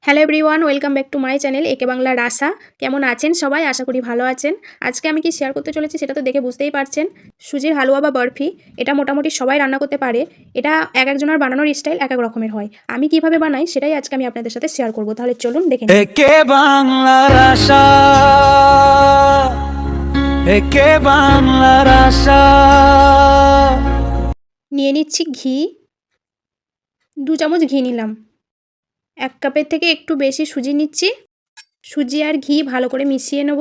Hello everyone, welcome back to my channel একে বাংলার আশা। কেমন আছেন সবাই? আশা করি ভালো আছেন। আজকে আমি কি শেয়ার করতে চলেছি সেটা তো দেখে বুঝতেই পারছেন। সুজির হালুয়া বা বরফি, এটা মোটামুটি সবাই রান্না করতে পারে। এটা এক একজনের বানানোর স্টাইল এক এক রকমের হয়। আমি কিভাবে বানাই সেটাই আজকে আমি আপনাদের সাথে শেয়ার করব। তাহলে চলুন দেখে নিই। একে বাংলার আশা, একে বাংলার আশা। নিয়ে নিচ্ছি ঘি, 2 চামচ ঘি নিলাম। 1 কাপের থেকে একটু বেশি সুজি নিচ্ছি। সুজি আর ঘি ভালো করে মিশিয়ে নেব।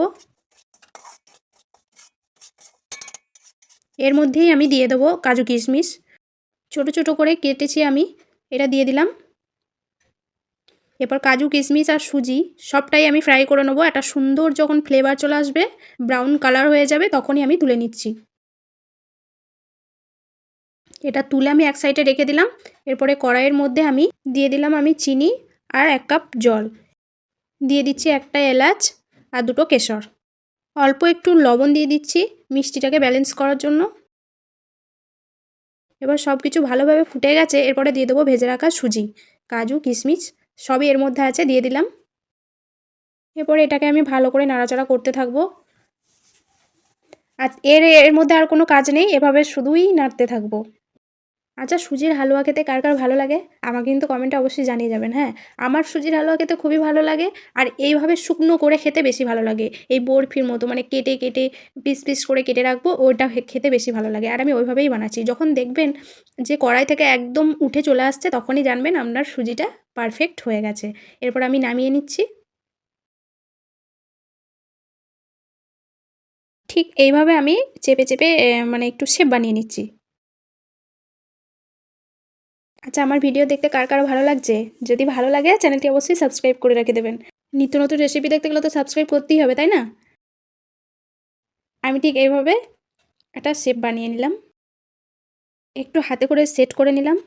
এর মধ্যেই আমি দিয়ে দেবো কাজু কিশমিশ, ছোট ছোট করে কেটেছি আমি, এটা দিয়ে দিলাম। এরপর কাজু কিশমিশ আর সুজি সবটাই আমি ফ্রাই করে নেবো। একটা সুন্দর যখন ফ্লেভার চলে আসবে, ব্রাউন কালার হয়ে যাবে, তখনই আমি তুলে নিচ্ছি। এটা তুলে আমি এক সাইডে রেখে দিলাম। এরপরে কড়াইয়ের মধ্যে আমি দিয়ে দিলাম চিনি আর 1 কাপ জল। দিয়ে দিচ্ছি একটা এলাচ আর 2টো কেশর। অল্প একটু লবণ দিয়ে দিচ্ছি মিষ্টিটাকে ব্যালেন্স করার জন্য। এবার সব কিছু ভালোভাবে ফুটে গেছে। এরপরে দিয়ে দেবো ভেজে রাখা সুজি, কাজু কিশমিশ সবই এর মধ্যে আছে, দিয়ে দিলাম। এরপরে এটাকে আমি ভালো করে নাড়াচাড়া করতে থাকবো। আর এর মধ্যে আর কোনো কাজ নেই, এভাবে শুধুই নাড়তে থাকবো। আচ্ছা, সুজির হালুয়া খেতে কার কার ভালো লাগে আমাকে কিন্তু কমেন্টে অবশ্যই জানিয়ে যাবেন। হ্যাঁ, আমার সুজির হালুয়া খেতে খুবই ভালো লাগে। আর এইভাবে শুকনো করে খেতে বেশি ভালো লাগে। এই বরফির মতো মানে কেটে কেটে পিস পিস করে কেটে রাখবো, ওটা খেতে বেশি ভালো লাগে। আর আমি ওইভাবেই বানাচ্ছি। যখন দেখবেন যে কড়াই থেকে একদম উঠে চলে আসছে, তখনই জানবেন আপনার সুজিটা পারফেক্ট হয়ে গেছে। এরপর আমি নামিয়ে নিচ্ছি। ঠিক এইভাবে আমি চেপে চেপে মানে একটু শেপ বানিয়ে নিচ্ছি। আচ্ছা, আমার ভিডিও দেখতে কার কার ভালো লাগছে? যদি ভালো লাগে চ্যানেলটি অবশ্যই সাবস্ক্রাইব করে রেখে দেবেন। নিত্য নতুন রেসিপি দেখতে গেলে তো সাবস্ক্রাইব করতেই হবে, তাই না? আমি ঠিক এইভাবে একটা শেপ বানিয়ে নিলাম। একটু হাতে করে সেট করে নিলাম।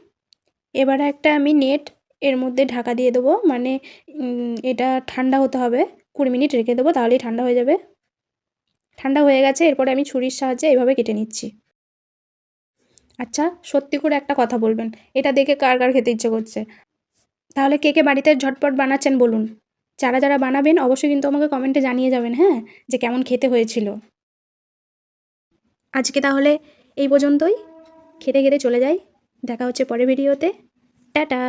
এবারে একটা আমি নেট এর মধ্যে ঢাকা দিয়ে দেবো। মানে এটা ঠান্ডা হতে হবে। 20 মিনিট রেখে দেবো, তাহলেই ঠান্ডা হয়ে যাবে। ঠান্ডা হয়ে গেছে, এরপরে আমি ছুরির সাহায্যে এভাবে কেটে নিচ্ছি। আচ্ছা, সত্যি করে একটা কথা বলবেন, এটা দেখে কার কার খেতে ইচ্ছে করছে? তাহলে কে কে বাড়িতে ঝটপট বানাচ্ছেন বলুন? যারা যারা বানাবেন অবশ্যই কিন্তু আমাকে কমেন্টে জানিয়ে যাবেন, হ্যাঁ? যে কেমন খেতে হয়েছিল। আজকে তাহলে এই পর্যন্তই। খেতে খেতে চলে যাই। দেখা হচ্ছে পরের ভিডিওতে। টাটা।